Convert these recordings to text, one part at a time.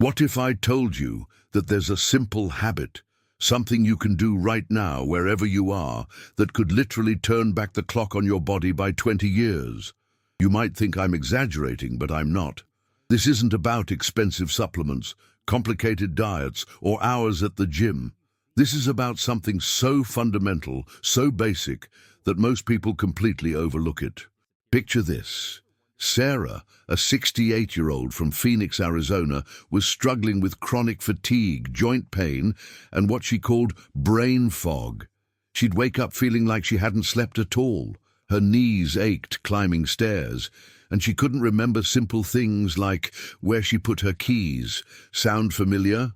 What if I told you that there's a simple habit, something you can do right now wherever you are, that could literally turn back the clock on your body by 20 years? You might think I'm exaggerating, but I'm not. This isn't about expensive supplements, complicated diets, or hours at the gym. This is about something so fundamental, so basic, that most people completely overlook it. Picture this. Sarah, a 68-year-old from Phoenix, Arizona, was struggling with chronic fatigue, joint pain, and what she called brain fog. She'd wake up feeling like she hadn't slept at all. Her knees ached climbing stairs, and she couldn't remember simple things like where she put her keys. Sound familiar?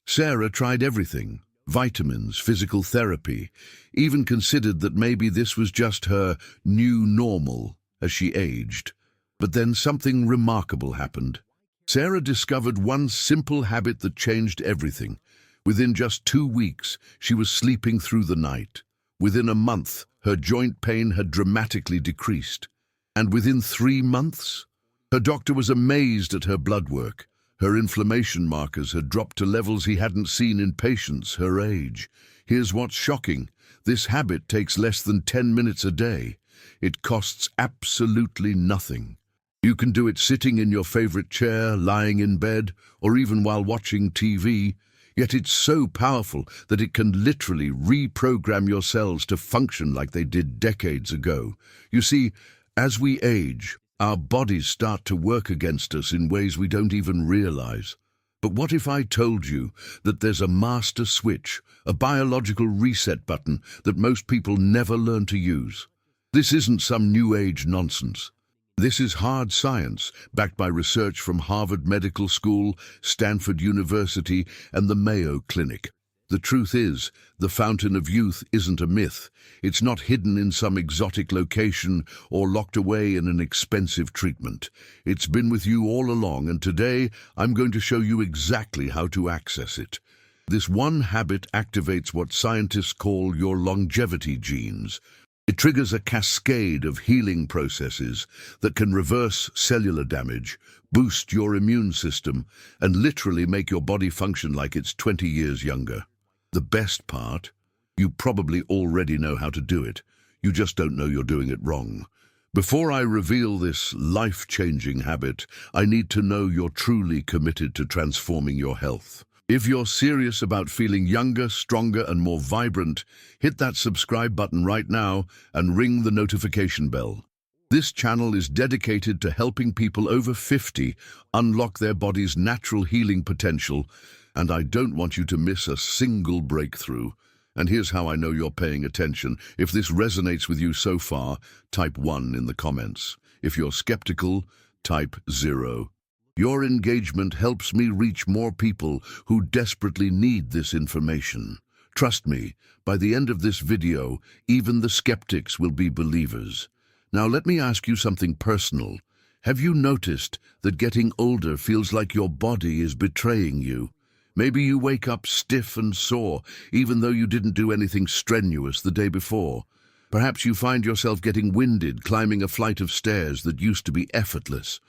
Sarah tried everything. Vitamins, physical therapy, even considered that maybe this was just her new normal as she aged. But then something remarkable happened. Sarah discovered one simple habit that changed everything. Within just 2 weeks, she was sleeping through the night. Within a month, her joint pain had dramatically decreased. And within 3 months, her doctor was amazed at her blood work. Her inflammation markers had dropped to levels he hadn't seen in patients her age. Here's what's shocking. This habit takes less than 10 minutes a day. It costs absolutely nothing. You can do it sitting in your favorite chair, lying in bed, or even while watching TV. Yet it's so powerful that it can literally reprogram your cells to function like they did decades ago. You see, as we age, our bodies start to work against us in ways we don't even realize. But what if I told you that there's a master switch, a biological reset button that most people never learn to use? This isn't some new age nonsense. This is hard science, backed by research from Harvard Medical School, Stanford University, and the Mayo Clinic. The truth is, the fountain of youth isn't a myth. It's not hidden in some exotic location or locked away in an expensive treatment. It's been with you all along, and today I'm going to show you exactly how to access it. This one habit activates what scientists call your longevity genes. It triggers a cascade of healing processes that can reverse cellular damage, boost your immune system, and literally make your body function like it's 20 years younger. The best part? You probably already know how to do it. You just don't know you're doing it wrong. Before I reveal this life-changing habit, I need to know you're truly committed to transforming your health. If you're serious about feeling younger, stronger, and more vibrant, hit that subscribe button right now and ring the notification bell. This channel is dedicated to helping people over 50 unlock their body's natural healing potential, and I don't want you to miss a single breakthrough. And here's how I know you're paying attention. If this resonates with you so far, type 1 in the comments. If you're skeptical, type 0. Your engagement helps me reach more people who desperately need this information. Trust me, by the end of this video, even the skeptics will be believers. Now let me ask you something personal. Have you noticed that getting older feels like your body is betraying you? Maybe you wake up stiff and sore, even though you didn't do anything strenuous the day before. Perhaps you find yourself getting winded climbing a flight of stairs that used to be effortless.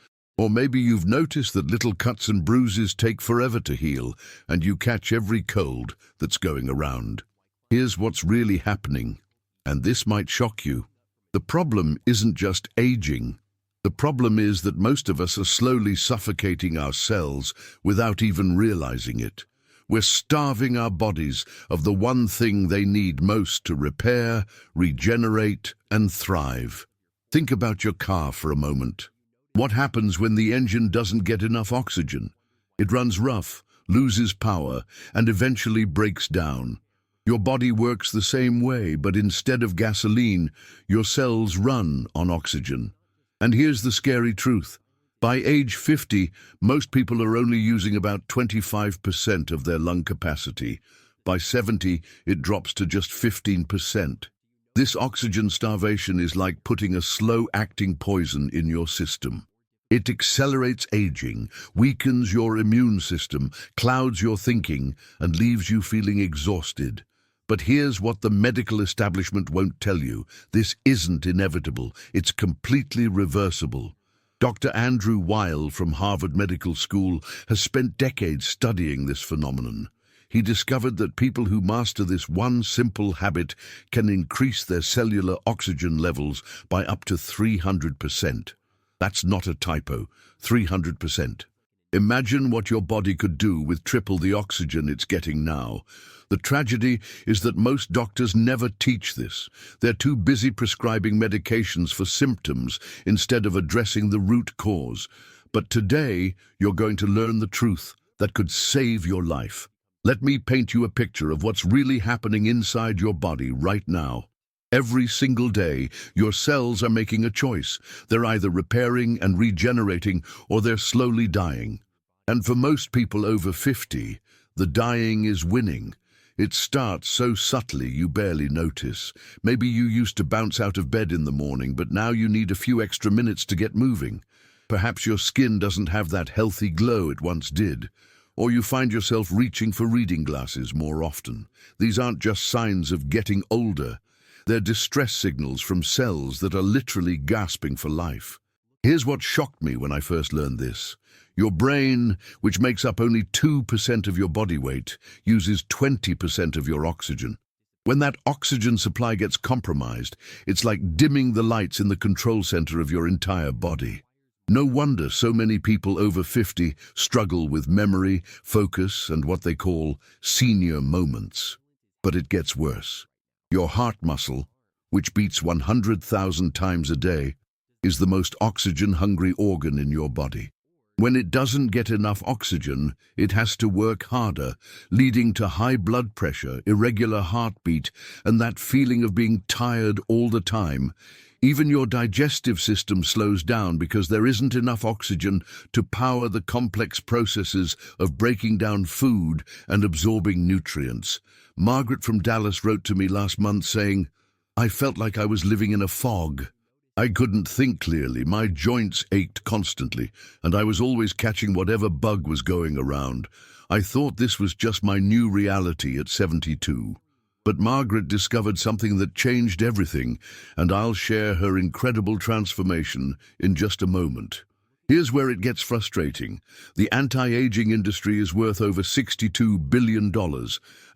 Or maybe you've noticed that little cuts and bruises take forever to heal, and you catch every cold that's going around. Here's what's really happening, and this might shock you. The problem isn't just aging. The problem is that most of us are slowly suffocating our cells without even realizing it. We're starving our bodies of the one thing they need most to repair, regenerate, and thrive. Think about your car for a moment. What happens when the engine doesn't get enough oxygen? It runs rough, loses power, and eventually breaks down. Your body works the same way, but instead of gasoline, your cells run on oxygen. And here's the scary truth. By age 50, most people are only using about 25% of their lung capacity. By 70, it drops to just 15%. This oxygen starvation is like putting a slow-acting poison in your system. It accelerates aging, weakens your immune system, clouds your thinking, and leaves you feeling exhausted. But here's what the medical establishment won't tell you. This isn't inevitable. It's completely reversible. Dr. Andrew Weil from Harvard Medical School has spent decades studying this phenomenon. He discovered that people who master this one simple habit can increase their cellular oxygen levels by up to 300%. That's not a typo, 300%. Imagine what your body could do with triple the oxygen it's getting now. The tragedy is that most doctors never teach this. They're too busy prescribing medications for symptoms instead of addressing the root cause. But today, you're going to learn the truth that could save your life. Let me paint you a picture of what's really happening inside your body right now. Every single day, your cells are making a choice. They're either repairing and regenerating, or they're slowly dying. And for most people over 50, the dying is winning. It starts so subtly you barely notice. Maybe you used to bounce out of bed in the morning, but now you need a few extra minutes to get moving. Perhaps your skin doesn't have that healthy glow it once did. Or you find yourself reaching for reading glasses more often. These aren't just signs of getting older. They're distress signals from cells that are literally gasping for life. Here's what shocked me when I first learned this. Your brain, which makes up only 2% of your body weight, uses 20% of your oxygen. When that oxygen supply gets compromised, it's like dimming the lights in the control center of your entire body. No wonder so many people over 50 struggle with memory, focus, and what they call senior moments. But it gets worse. Your heart muscle, which beats 100,000 times a day, is the most oxygen-hungry organ in your body. When it doesn't get enough oxygen, it has to work harder, leading to high blood pressure, irregular heartbeat, and that feeling of being tired all the time. Even your digestive system slows down because there isn't enough oxygen to power the complex processes of breaking down food and absorbing nutrients. Margaret from Dallas wrote to me last month saying, "I felt like I was living in a fog. I couldn't think clearly, my joints ached constantly, and I was always catching whatever bug was going around. I thought this was just my new reality at 72. But Margaret discovered something that changed everything, and I'll share her incredible transformation in just a moment. Here's where it gets frustrating. The anti-aging industry is worth over $62 billion,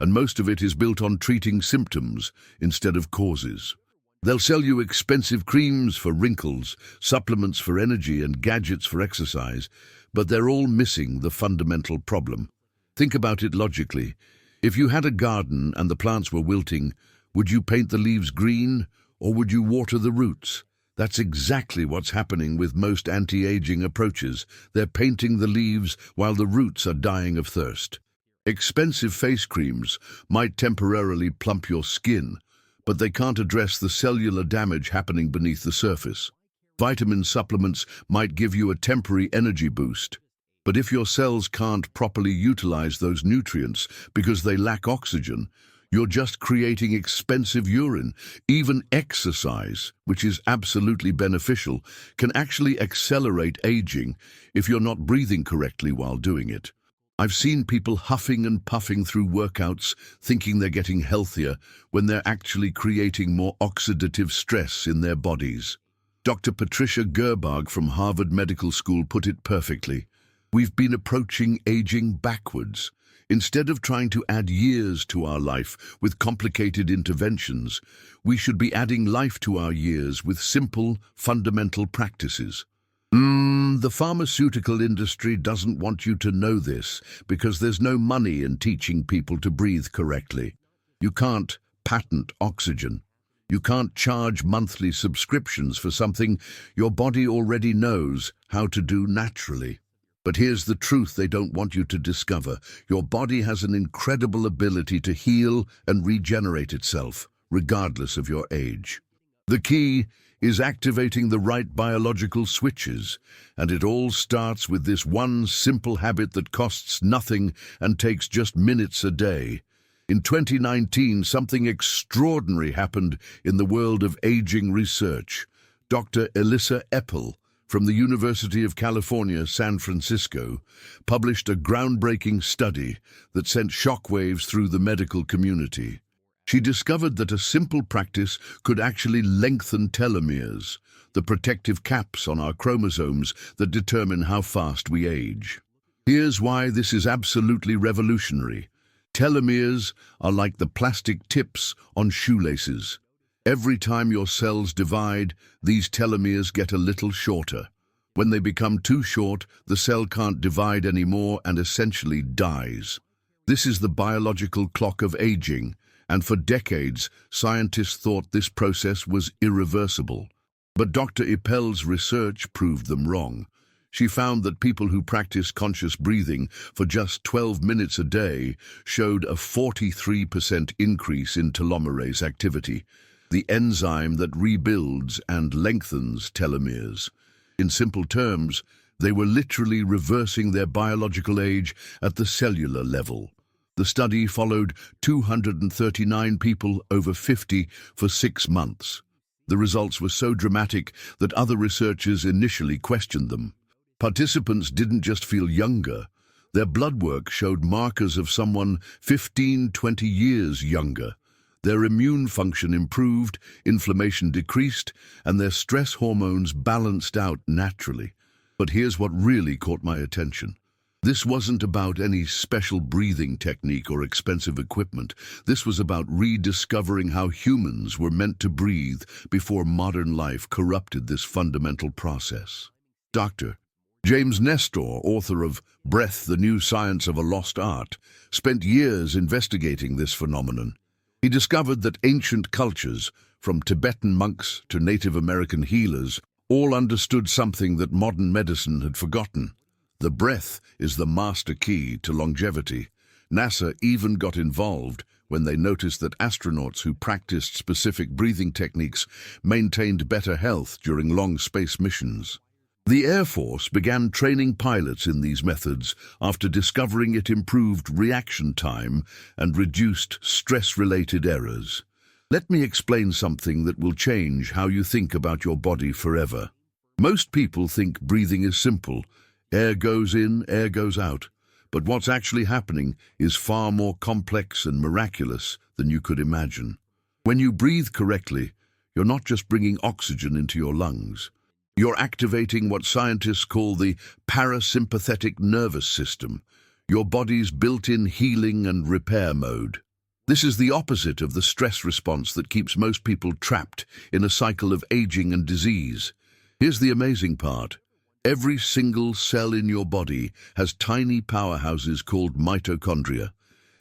and most of it is built on treating symptoms instead of causes. They'll sell you expensive creams for wrinkles, supplements for energy, and gadgets for exercise, but they're all missing the fundamental problem. Think about it logically. If you had a garden and the plants were wilting, would you paint the leaves green, or would you water the roots? That's exactly what's happening with most anti-aging approaches. They're painting the leaves while the roots are dying of thirst. Expensive face creams might temporarily plump your skin, but they can't address the cellular damage happening beneath the surface. Vitamin supplements might give you a temporary energy boost, but if your cells can't properly utilize those nutrients because they lack oxygen, you're just creating expensive urine. Even exercise, which is absolutely beneficial, can actually accelerate aging if you're not breathing correctly while doing it. I've seen people huffing and puffing through workouts, thinking they're getting healthier, when they're actually creating more oxidative stress in their bodies. Dr. Patricia Gerbag from Harvard Medical School put it perfectly. We've been approaching aging backwards. Instead of trying to add years to our life with complicated interventions, we should be adding life to our years with simple, fundamental practices. The pharmaceutical industry doesn't want you to know this because there's no money in teaching people to breathe correctly. You can't patent oxygen. You can't charge monthly subscriptions for something your body already knows how to do naturally. But here's the truth they don't want you to discover. Your body has an incredible ability to heal and regenerate itself, regardless of your age. The key is activating the right biological switches, and it all starts with this one simple habit that costs nothing and takes just minutes a day. In 2019, something extraordinary happened in the world of aging research. Dr. Elissa Epel from the University of California, San Francisco, published a groundbreaking study that sent shockwaves through the medical community. She discovered that a simple practice could actually lengthen telomeres, the protective caps on our chromosomes that determine how fast we age. Here's why this is absolutely revolutionary. Telomeres are like the plastic tips on shoelaces. Every time your cells divide, these telomeres get a little shorter. When they become too short, the cell can't divide anymore and essentially dies. This is the biological clock of aging, and for decades, scientists thought this process was irreversible. But Dr. Ippel's research proved them wrong. She found that people who practice conscious breathing for just 12 minutes a day showed a 43% increase in telomerase activity, the enzyme that rebuilds and lengthens telomeres. In simple terms, they were literally reversing their biological age at the cellular level. The study followed 239 people over 50 for 6 months. The results were so dramatic that other researchers initially questioned them. Participants didn't just feel younger. Their blood work showed markers of someone 15-20 years younger. Their immune function improved, inflammation decreased, and their stress hormones balanced out naturally. But here's what really caught my attention. This wasn't about any special breathing technique or expensive equipment. This was about rediscovering how humans were meant to breathe before modern life corrupted this fundamental process. Dr. James Nestor, author of Breath, the New Science of a Lost Art, spent years investigating this phenomenon. He discovered that ancient cultures, from Tibetan monks to Native American healers, all understood something that modern medicine had forgotten. The breath is the master key to longevity. NASA even got involved when they noticed that astronauts who practiced specific breathing techniques maintained better health during long space missions. The Air Force began training pilots in these methods after discovering it improved reaction time and reduced stress-related errors. Let me explain something that will change how you think about your body forever. Most people think breathing is simple. Air goes in, air goes out. But what's actually happening is far more complex and miraculous than you could imagine. When you breathe correctly, you're not just bringing oxygen into your lungs. You're activating what scientists call the parasympathetic nervous system, your body's built-in healing and repair mode. This is the opposite of the stress response that keeps most people trapped in a cycle of aging and disease. Here's the amazing part. Every single cell in your body has tiny powerhouses called mitochondria.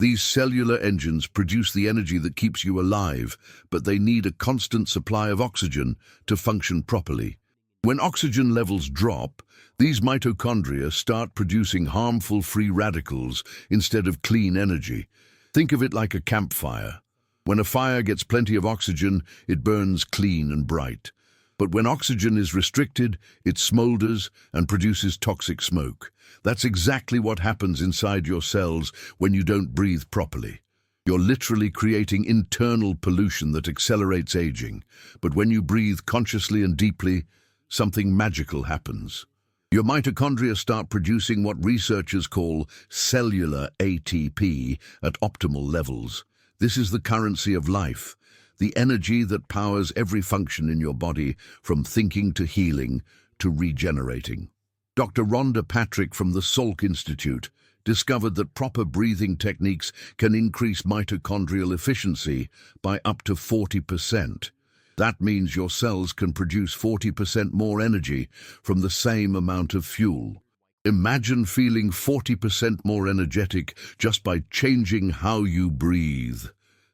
These cellular engines produce the energy that keeps you alive, but they need a constant supply of oxygen to function properly. When oxygen levels drop, these mitochondria start producing harmful free radicals instead of clean energy. Think of it like a campfire. When a fire gets plenty of oxygen, it burns clean and bright. But when oxygen is restricted, it smolders and produces toxic smoke. That's exactly what happens inside your cells when you don't breathe properly. You're literally creating internal pollution that accelerates aging. But when you breathe consciously and deeply, something magical happens. Your mitochondria start producing what researchers call cellular ATP at optimal levels. This is the currency of life, the energy that powers every function in your body, from thinking to healing to regenerating. Dr. Rhonda Patrick from the Salk Institute discovered that proper breathing techniques can increase mitochondrial efficiency by up to 40%. That means your cells can produce 40% more energy from the same amount of fuel. Imagine feeling 40% more energetic just by changing how you breathe.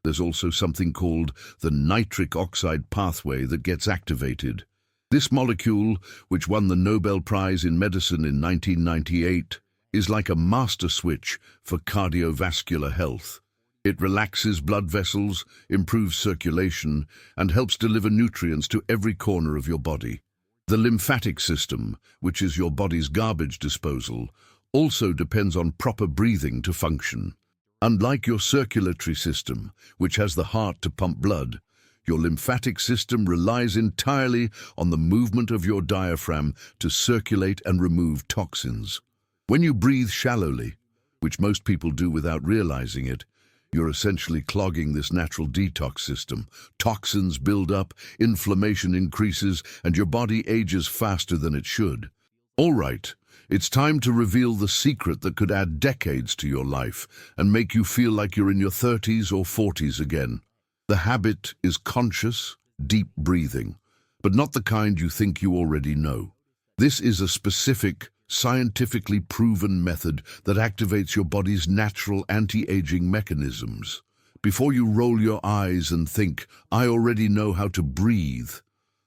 There's also something called the nitric oxide pathway that gets activated. This molecule, which won the Nobel Prize in Medicine in 1998, is like a master switch for cardiovascular health. It relaxes blood vessels, improves circulation, and helps deliver nutrients to every corner of your body. The lymphatic system, which is your body's garbage disposal, also depends on proper breathing to function. Unlike your circulatory system, which has the heart to pump blood, your lymphatic system relies entirely on the movement of your diaphragm to circulate and remove toxins. When you breathe shallowly, which most people do without realizing it, You're essentially clogging this natural detox system. Toxins build up, inflammation increases, and your body ages faster than it should. All right, it's time to reveal the secret that could add decades to your life and make you feel like you're in your 30s or 40s again. The habit is conscious, deep breathing, but not the kind you think you already know. This is a specific, scientifically proven method that activates your body's natural anti-aging mechanisms. Before you roll your eyes and think, "I already know how to breathe,"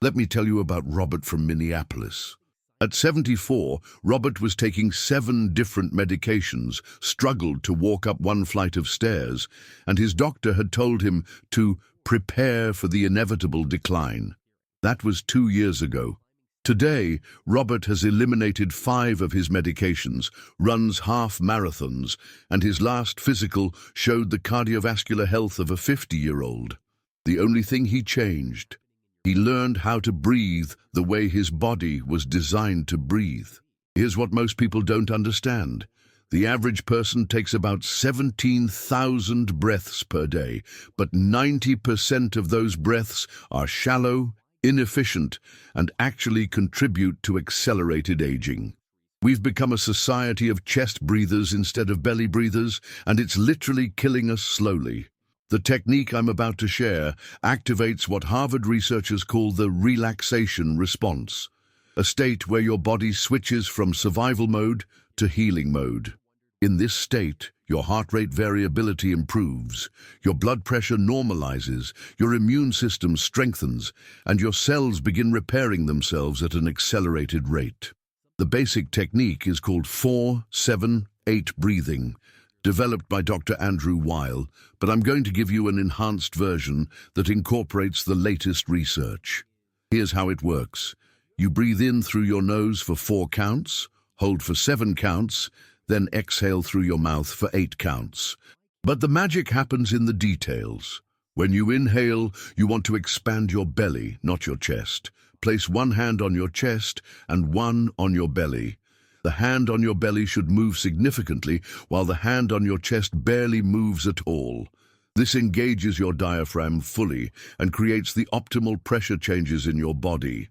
let me tell you about Robert from Minneapolis. At 74, Robert was taking 7 different medications, struggled to walk up one flight of stairs, and his doctor had told him to prepare for the inevitable decline. That was 2 years ago. Today, Robert has eliminated 5 of his medications, runs half marathons, and his last physical showed the cardiovascular health of a 50-year-old. The only thing he changed: he learned how to breathe the way his body was designed to breathe. Here's what most people don't understand. The average person takes about 17,000 breaths per day, but 90% of those breaths are shallow, inefficient, and actually contribute to accelerated aging. We've become a society of chest breathers instead of belly breathers, and it's literally killing us slowly. The technique I'm about to share activates what Harvard researchers call the relaxation response, a state where your body switches from survival mode to healing mode. In this state, your heart rate variability improves, your blood pressure normalizes, your immune system strengthens, and your cells begin repairing themselves at an accelerated rate. The basic technique is called 4-7-8 breathing, developed by Dr. Andrew Weil, but I'm going to give you an enhanced version that incorporates the latest research. Here's how it works. You breathe in through your nose for 4 counts, hold for 7 counts, then exhale through your mouth for 8 counts. But the magic happens in the details. When you inhale, you want to expand your belly, not your chest. Place one hand on your chest and one on your belly. The hand on your belly should move significantly, while the hand on your chest barely moves at all. This engages your diaphragm fully and creates the optimal pressure changes in your body.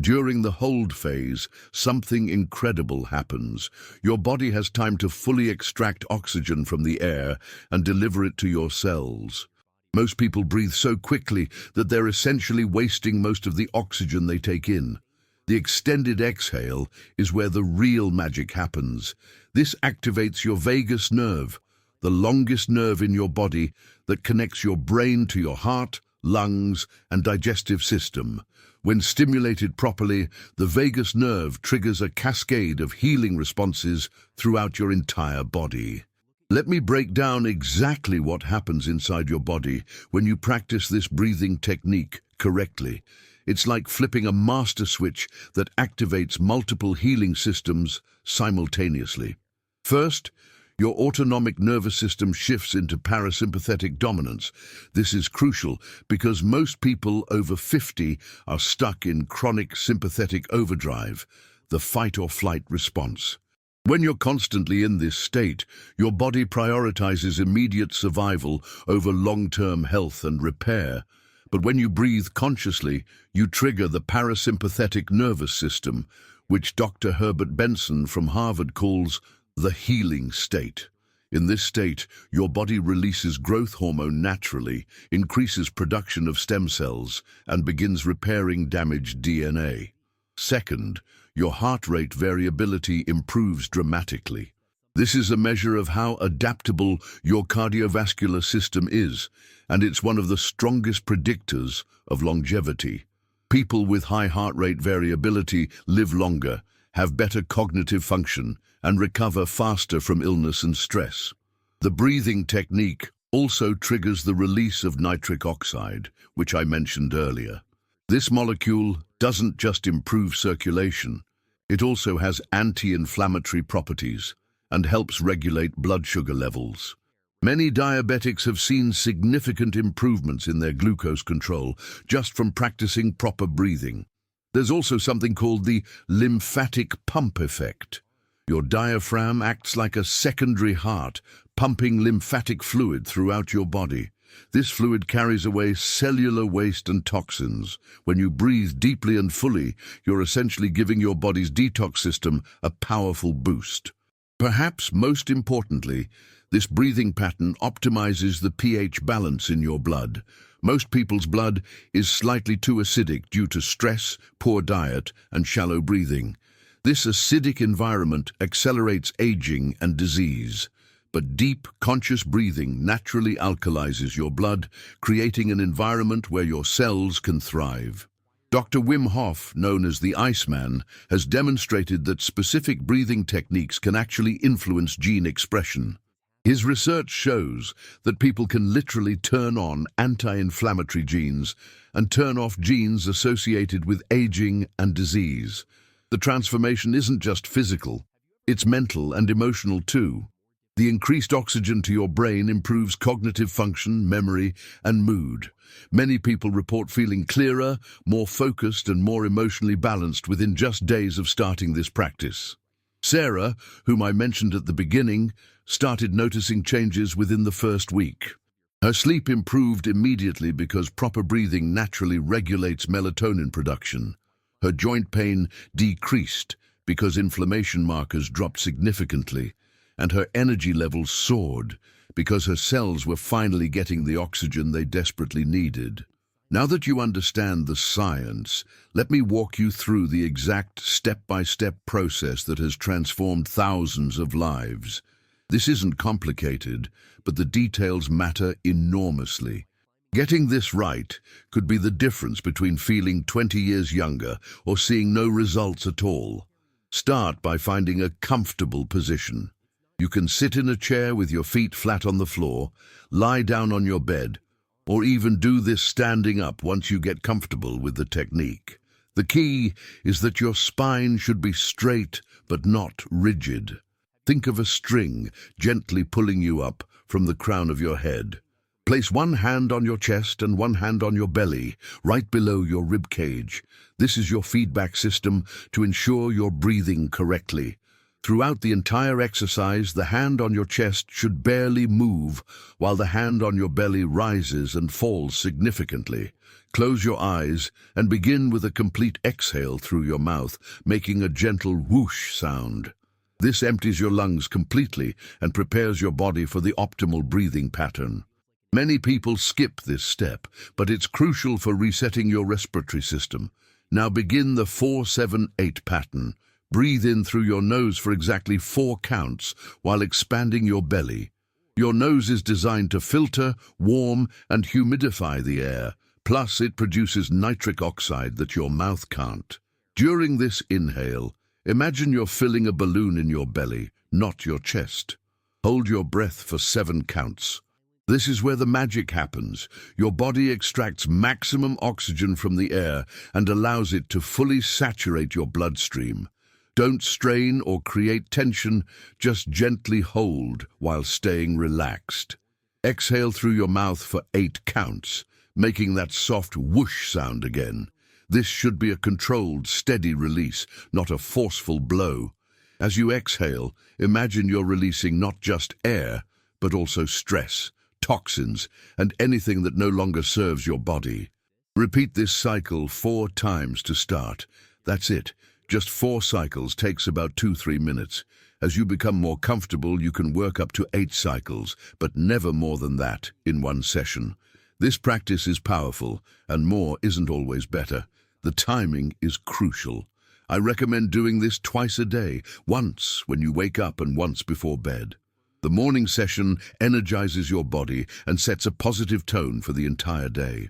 During the hold phase, something incredible happens. Your body has time to fully extract oxygen from the air and deliver it to your cells. Most people breathe so quickly that they're essentially wasting most of the oxygen they take in. The extended exhale is where the real magic happens. This activates your vagus nerve, the longest nerve in your body that connects your brain to your heart, lungs, and digestive system. When stimulated properly, the vagus nerve triggers a cascade of healing responses throughout your entire body. Let me break down exactly what happens inside your body when you practice this breathing technique correctly. It's like flipping a master switch that activates multiple healing systems simultaneously. First, your autonomic nervous system shifts into parasympathetic dominance. This is crucial because most people over 50 are stuck in chronic sympathetic overdrive, the fight-or-flight response. When you're constantly in this state, your body prioritizes immediate survival over long-term health and repair. But when you breathe consciously, you trigger the parasympathetic nervous system, which Dr. Herbert Benson from Harvard calls the healing state. In this state, your body releases growth hormone naturally, increases production of stem cells, and begins repairing damaged DNA. Second, your heart rate variability improves dramatically. This is a measure of how adaptable your cardiovascular system is, and it's one of the strongest predictors of longevity. People with high heart rate variability live longer, have better cognitive function, and recover faster from illness and stress. The breathing technique also triggers the release of nitric oxide, which I mentioned earlier. This molecule doesn't just improve circulation, it also has anti-inflammatory properties and helps regulate blood sugar levels. Many diabetics have seen significant improvements in their glucose control just from practicing proper breathing. There's also something called the lymphatic pump effect. Your diaphragm acts like a secondary heart, pumping lymphatic fluid throughout your body. This fluid carries away cellular waste and toxins. When you breathe deeply and fully, you're essentially giving your body's detox system a powerful boost. Perhaps most importantly, this breathing pattern optimizes the pH balance in your blood. Most people's blood is slightly too acidic due to stress, poor diet, and shallow breathing. This acidic environment accelerates aging and disease. But deep, conscious breathing naturally alkalizes your blood, creating an environment where your cells can thrive. Dr. Wim Hof, known as the Iceman, has demonstrated that specific breathing techniques can actually influence gene expression. His research shows that people can literally turn on anti-inflammatory genes and turn off genes associated with aging and disease. The transformation isn't just physical, it's mental and emotional too. The increased oxygen to your brain improves cognitive function, memory, and mood. Many people report feeling clearer, more focused, and more emotionally balanced within just days of starting this practice. Sarah, whom I mentioned at the beginning, started noticing changes within the first week. Her sleep improved immediately because proper breathing naturally regulates melatonin production. Her joint pain decreased because inflammation markers dropped significantly, and her energy levels soared because her cells were finally getting the oxygen they desperately needed. Now that you understand the science, let me walk you through the exact step-by-step process that has transformed thousands of lives. This isn't complicated, but the details matter enormously. Getting this right could be the difference between feeling 20 years younger or seeing no results at all. Start by finding a comfortable position. You can sit in a chair with your feet flat on the floor, lie down on your bed, or even do this standing up once you get comfortable with the technique. The key is that your spine should be straight but not rigid. Think of a string gently pulling you up from the crown of your head. Place one hand on your chest and one hand on your belly, right below your rib cage. This is your feedback system to ensure you're breathing correctly. Throughout the entire exercise, the hand on your chest should barely move, while the hand on your belly rises and falls significantly. Close your eyes and begin with a complete exhale through your mouth, making a gentle whoosh sound. This empties your lungs completely and prepares your body for the optimal breathing pattern. Many people skip this step, but it's crucial for resetting your respiratory system. Now begin the 4-7-8 pattern. Breathe in through your nose for exactly 4 counts while expanding your belly. Your nose is designed to filter, warm, and humidify the air. Plus, it produces nitric oxide that your mouth can't. During this inhale, imagine you're filling a balloon in your belly, not your chest. Hold your breath for 7 counts. This is where the magic happens. Your body extracts maximum oxygen from the air and allows it to fully saturate your bloodstream. Don't strain or create tension, just gently hold while staying relaxed. Exhale through your mouth for 8 counts, making that soft whoosh sound again. This should be a controlled, steady release, not a forceful blow. As you exhale, imagine you're releasing not just air, but also stress, toxins, and anything that no longer serves your body. Repeat this cycle 4 times to start. That's it. Just 4 cycles takes about 2-3 minutes. As you become more comfortable, you can work up to 8 cycles, but never more than that in one session. This practice is powerful, and more isn't always better. The timing is crucial. I recommend doing this twice a day, once when you wake up and once before bed. The morning session energizes your body and sets a positive tone for the entire day.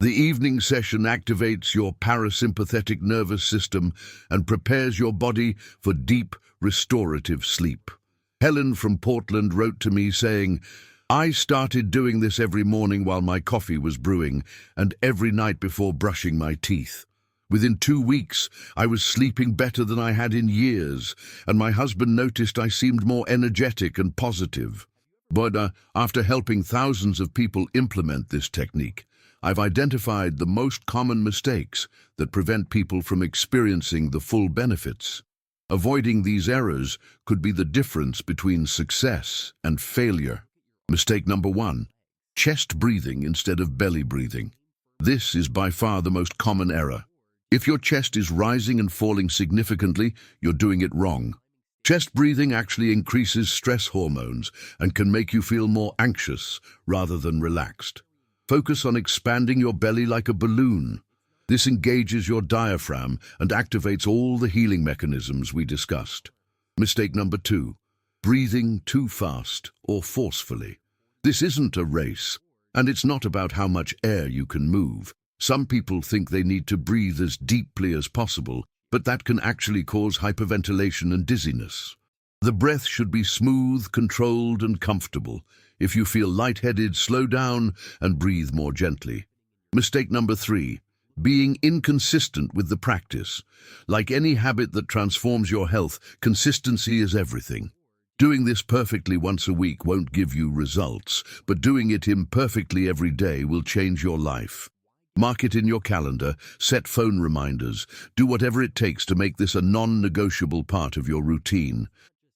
The evening session activates your parasympathetic nervous system and prepares your body for deep, restorative sleep. Helen from Portland wrote to me saying, "I started doing this every morning while my coffee was brewing and every night before brushing my teeth. Within 2 weeks, I was sleeping better than I had in years, and my husband noticed I seemed more energetic and positive." But after helping thousands of people implement this technique, I've identified the most common mistakes that prevent people from experiencing the full benefits. Avoiding these errors could be the difference between success and failure. Mistake number 1. Chest breathing instead of belly breathing. This is by far the most common error. If your chest is rising and falling significantly, you're doing it wrong. Chest breathing actually increases stress hormones and can make you feel more anxious rather than relaxed. Focus on expanding your belly like a balloon. This engages your diaphragm and activates all the healing mechanisms we discussed. Mistake number 2. Breathing too fast or forcefully. This isn't a race, and it's not about how much air you can move. Some people think they need to breathe as deeply as possible, but that can actually cause hyperventilation and dizziness. The breath should be smooth, controlled, and comfortable. If you feel lightheaded, slow down and breathe more gently. Mistake number 3. Being inconsistent with the practice. Like any habit that transforms your health, consistency is everything. Doing this perfectly once a week won't give you results, but doing it imperfectly every day will change your life. Mark it in your calendar, set phone reminders, do whatever it takes to make this a non-negotiable part of your routine.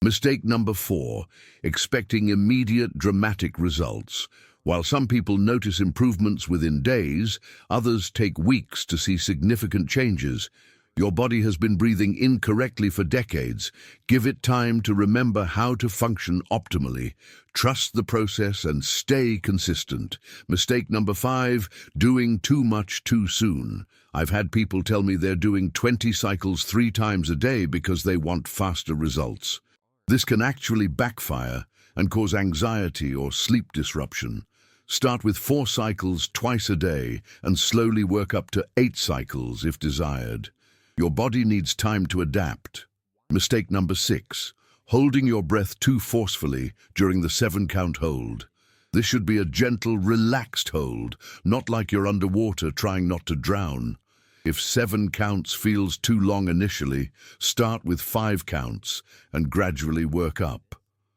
Mistake number 4, expecting immediate dramatic results. While some people notice improvements within days, others take weeks to see significant changes. Your body has been breathing incorrectly for decades. Give it time to remember how to function optimally. Trust the process and stay consistent. Mistake number 5, doing too much too soon. I've had people tell me they're doing 20 cycles 3 times a day because they want faster results. This can actually backfire and cause anxiety or sleep disruption. Start with 4 cycles twice a day and slowly work up to 8 cycles if desired. Your body needs time to adapt. Mistake number 6, holding your breath too forcefully during the 7-count hold. This should be a gentle, relaxed hold, not like you're underwater trying not to drown. If 7 counts feels too long initially, start with 5 counts and gradually work up.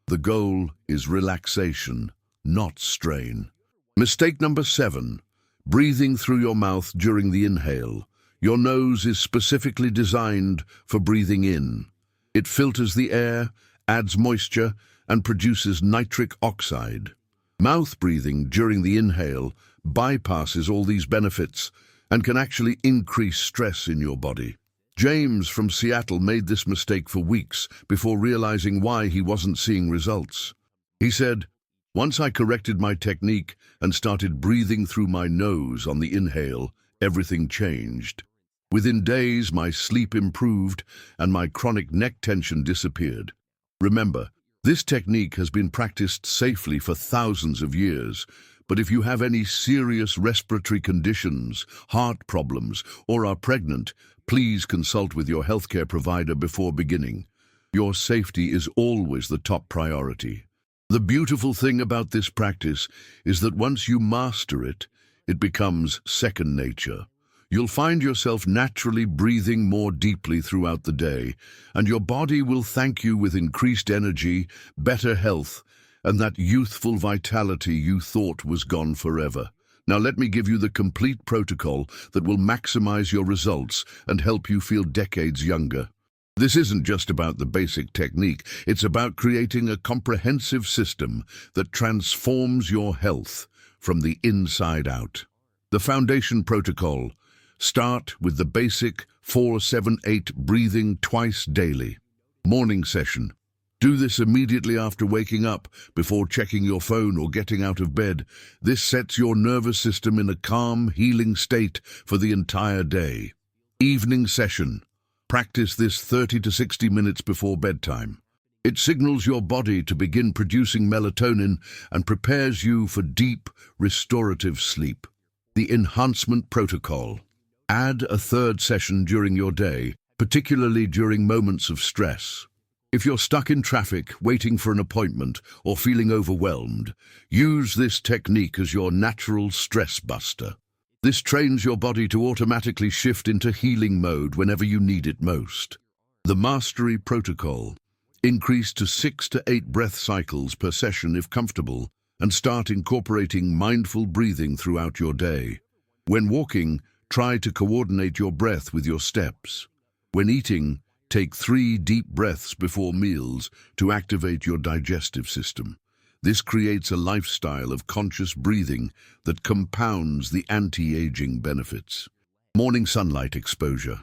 The goal is relaxation, not strain. Mistake number 7, breathing through your mouth during the inhale. Your nose is specifically designed for breathing in. It filters the air, adds moisture, and produces nitric oxide. Mouth breathing during the inhale bypasses all these benefits and can actually increase stress in your body. James from Seattle made this mistake for weeks before realizing why he wasn't seeing results. He said, "Once I corrected my technique and started breathing through my nose on the inhale, everything changed. Within days, my sleep improved and my chronic neck tension disappeared." Remember, this technique has been practiced safely for thousands of years, but if you have any serious respiratory conditions, heart problems, or are pregnant, please consult with your healthcare provider before beginning. Your safety is always the top priority. The beautiful thing about this practice is that once you master it, it becomes second nature. You'll find yourself naturally breathing more deeply throughout the day, and your body will thank you with increased energy, better health, and that youthful vitality you thought was gone forever. Now let me give you the complete protocol that will maximize your results and help you feel decades younger. This isn't just about the basic technique, it's about creating a comprehensive system that transforms your health from the inside out. The foundation protocol. Start with the basic 4-7-8 breathing twice daily. Morning session. Do this immediately after waking up, before checking your phone or getting out of bed. This sets your nervous system in a calm, healing state for the entire day. Evening session. Practice this 30 to 60 minutes before bedtime. It signals your body to begin producing melatonin and prepares you for deep, restorative sleep. The enhancement protocol. Add a 3rd session during your day, particularly during moments of stress. If you're stuck in traffic, waiting for an appointment, or feeling overwhelmed, use this technique as your natural stress buster. This trains your body to automatically shift into healing mode whenever you need it most. The Mastery Protocol. Increase to 6 to 8 breath cycles per session if comfortable, and start incorporating mindful breathing throughout your day. When walking, try to coordinate your breath with your steps. When eating, Take 3 deep breaths before meals to activate your digestive system. This creates a lifestyle of conscious breathing that compounds the anti-aging benefits. Morning sunlight exposure.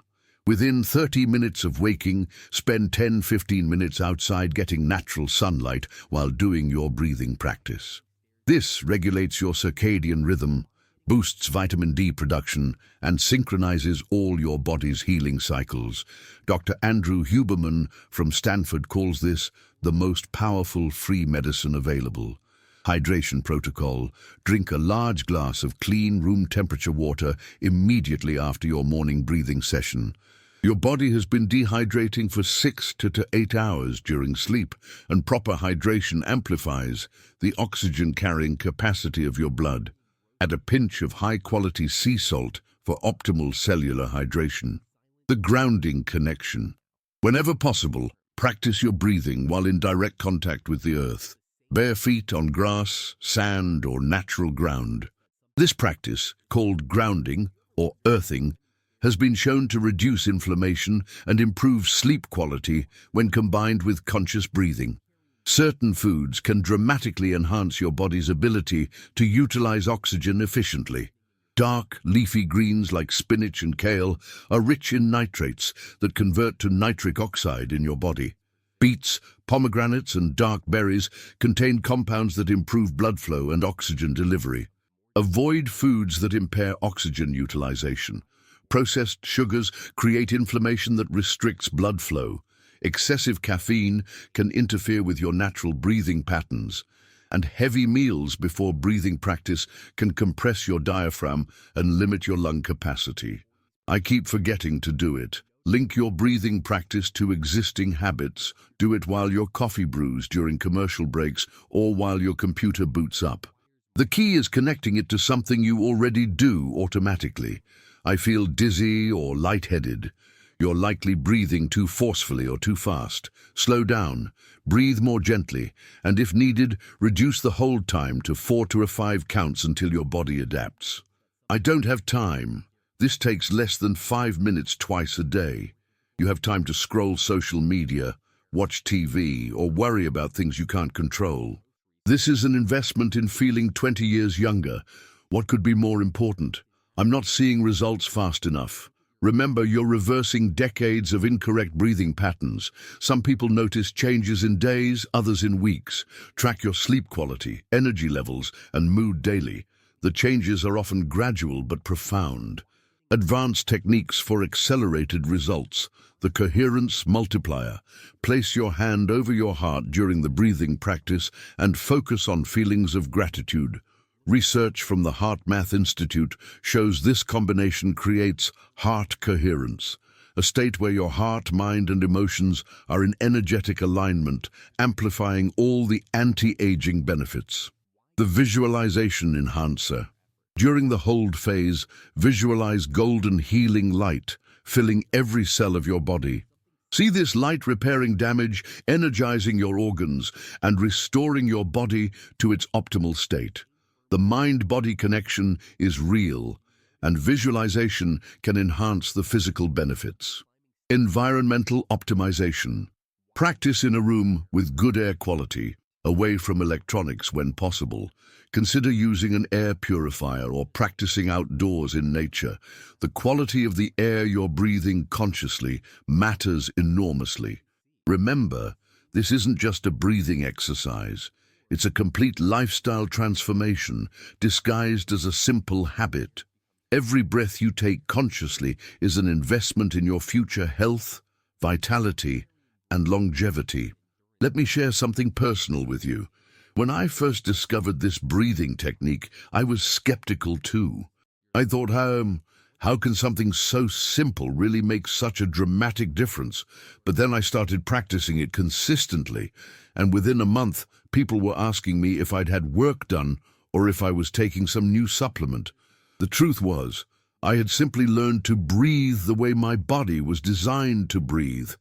Within 30 minutes of waking, spend 10-15 minutes outside getting natural sunlight while doing your breathing practice. This regulates your circadian rhythm, boosts vitamin D production, and synchronizes all your body's healing cycles. Dr. Andrew Huberman from Stanford calls this the most powerful free medicine available. Hydration protocol. Drink a large glass of clean, room temperature water immediately after your morning breathing session. Your body has been dehydrating for 6 to 8 hours during sleep, and proper hydration amplifies the oxygen-carrying capacity of your blood. Add a pinch of high-quality sea salt for optimal cellular hydration. The grounding connection. Whenever possible, practice your breathing while in direct contact with the earth, bare feet on grass, sand, or natural ground. This practice, called grounding or earthing, has been shown to reduce inflammation and improve sleep quality when combined with conscious breathing. Certain foods can dramatically enhance your body's ability to utilize oxygen efficiently. Dark, leafy greens like spinach and kale are rich in nitrates that convert to nitric oxide in your body. Beets, pomegranates, and dark berries contain compounds that improve blood flow and oxygen delivery. Avoid foods that impair oxygen utilization. Processed sugars create inflammation that restricts blood flow. Excessive caffeine can interfere with your natural breathing patterns, and heavy meals before breathing practice can compress your diaphragm and limit your lung capacity. I keep forgetting to do it. Link your breathing practice to existing habits. Do it while your coffee brews during commercial breaks or while your computer boots up. The key is connecting it to something you already do automatically. I feel dizzy or lightheaded. You're likely breathing too forcefully or too fast. Slow down, breathe more gently, and if needed, reduce the hold time to 4 to 5 counts until your body adapts. I don't have time. This takes less than 5 minutes twice a day. You have time to scroll social media, watch TV, or worry about things you can't control. This is an investment in feeling 20 years younger. What could be more important? I'm not seeing results fast enough. Remember, you're reversing decades of incorrect breathing patterns. Some people notice changes in days, others in weeks. Track your sleep quality, energy levels, and mood daily. The changes are often gradual but profound. Advanced techniques for accelerated results. The coherence multiplier. Place your hand over your heart during the breathing practice and focus on feelings of gratitude. Research from the HeartMath Institute shows this combination creates heart coherence, a state where your heart, mind, and emotions are in energetic alignment, amplifying all the anti-aging benefits. The visualization enhancer. During the hold phase, visualize golden healing light, filling every cell of your body. See this light repairing damage, energizing your organs, and restoring your body to its optimal state. The mind-body connection is real, and visualization can enhance the physical benefits. Environmental optimization. Practice in a room with good air quality, away from electronics when possible. Consider using an air purifier or practicing outdoors in nature. The quality of the air you're breathing consciously matters enormously. Remember, this isn't just a breathing exercise. It's a complete lifestyle transformation disguised as a simple habit. Every breath you take consciously is an investment in your future health, vitality, and longevity. Let me share something personal with you. When I first discovered this breathing technique, I was skeptical too. I thought, how can something so simple really make such a dramatic difference? But then I started practicing it consistently, and within a month, people were asking me if I'd had work done or if I was taking some new supplement. The truth was, I had simply learned to breathe the way my body was designed to breathe.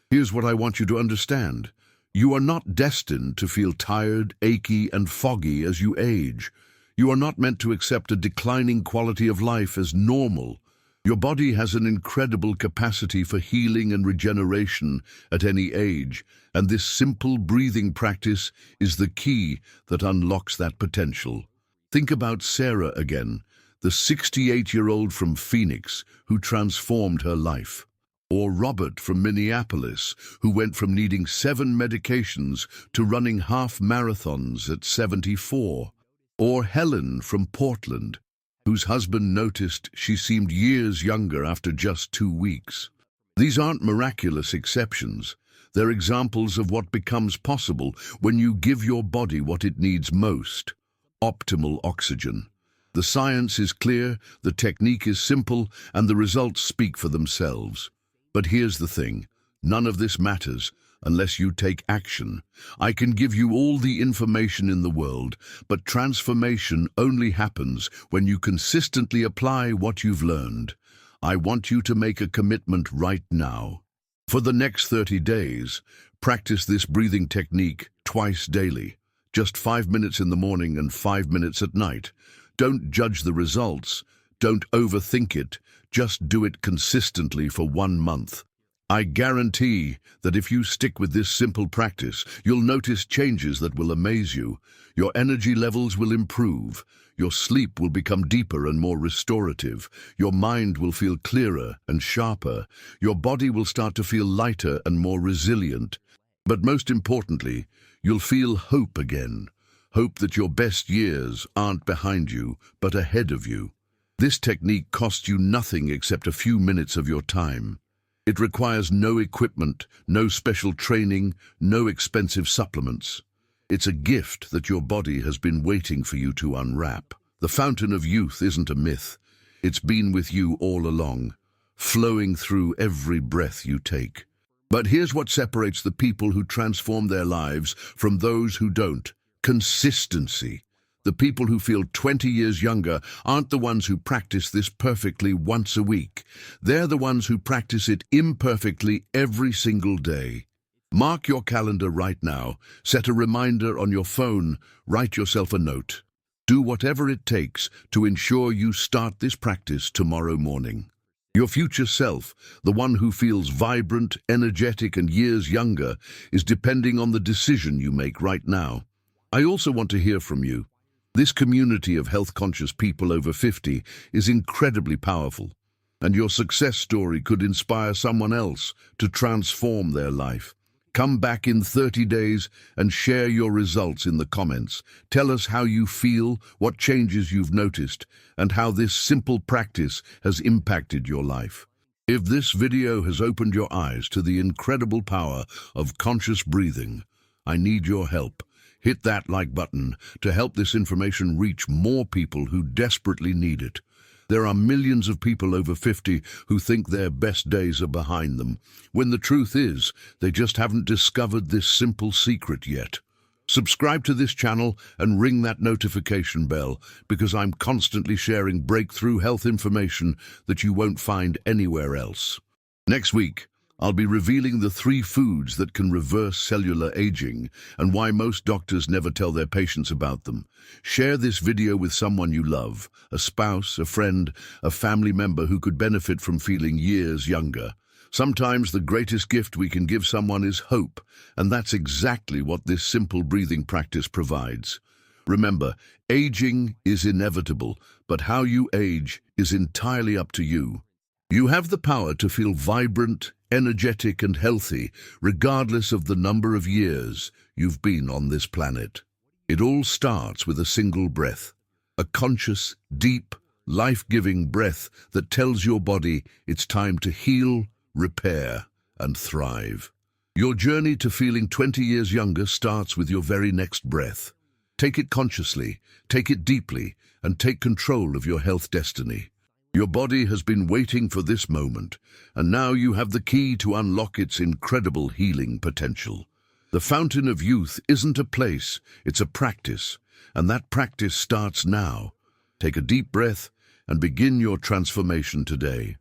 Here's what I want you to understand. You are not destined to feel tired, achy, and foggy as you age. You are not meant to accept a declining quality of life as normal. Your body has an incredible capacity for healing and regeneration at any age, and this simple breathing practice is the key that unlocks that potential. Think about Sarah again, the 68-year-old from Phoenix who transformed her life. Or Robert from Minneapolis, who went from needing 7 medications to running half marathons at 74. Or Helen from Portland, whose husband noticed she seemed years younger after just 2 weeks. These aren't miraculous exceptions. They're examples of what becomes possible when you give your body what it needs most: optimal oxygen. The science is clear, the technique is simple, and the results speak for themselves. But here's the thing, none of this matters unless you take action. I can give you all the information in the world, but transformation only happens when you consistently apply what you've learned. I want you to make a commitment right now. For the next 30 days, practice this breathing technique twice daily, just 5 minutes in the morning and 5 minutes at night. Don't judge the results, don't overthink it, just do it consistently for 1 month. I guarantee that if you stick with this simple practice, you'll notice changes that will amaze you. Your energy levels will improve. Your sleep will become deeper and more restorative. Your mind will feel clearer and sharper. Your body will start to feel lighter and more resilient. But most importantly, you'll feel hope again. Hope that your best years aren't behind you, but ahead of you. This technique costs you nothing except a few minutes of your time. It requires no equipment, no special training, no expensive supplements. It's a gift that your body has been waiting for you to unwrap. The fountain of youth isn't a myth. It's been with you all along, flowing through every breath you take. But here's what separates the people who transform their lives from those who don't: consistency. The people who feel 20 years younger aren't the ones who practice this perfectly once a week. They're the ones who practice it imperfectly every single day. Mark your calendar right now. Set a reminder on your phone. Write yourself a note. Do whatever it takes to ensure you start this practice tomorrow morning. Your future self, the one who feels vibrant, energetic, and years younger, is depending on the decision you make right now. I also want to hear from you. This community of health-conscious people over 50 is incredibly powerful, and your success story could inspire someone else to transform their life. Come back in 30 days and share your results in the comments. Tell us how you feel, what changes you've noticed, and how this simple practice has impacted your life. If this video has opened your eyes to the incredible power of conscious breathing, I need your help. Hit that like button to help this information reach more people who desperately need it. There are millions of people over 50 who think their best days are behind them, when the truth is, they just haven't discovered this simple secret yet. Subscribe to this channel and ring that notification bell, because I'm constantly sharing breakthrough health information that you won't find anywhere else. Next week, I'll be revealing the 3 foods that can reverse cellular aging and why most doctors never tell their patients about them. Share this video with someone you love, a spouse, a friend, a family member who could benefit from feeling years younger. Sometimes the greatest gift we can give someone is hope, and that's exactly what this simple breathing practice provides. Remember, aging is inevitable, but how you age is entirely up to you. You have the power to feel vibrant, energetic, and healthy, regardless of the number of years you've been on this planet. It all starts with a single breath, a conscious, deep, life-giving breath that tells your body it's time to heal, repair, and thrive. Your journey to feeling 20 years younger starts with your very next breath. Take it consciously, take it deeply, and take control of your health destiny. Your body has been waiting for this moment, and now you have the key to unlock its incredible healing potential. The fountain of youth isn't a place, it's a practice, and that practice starts now. Take a deep breath and begin your transformation today.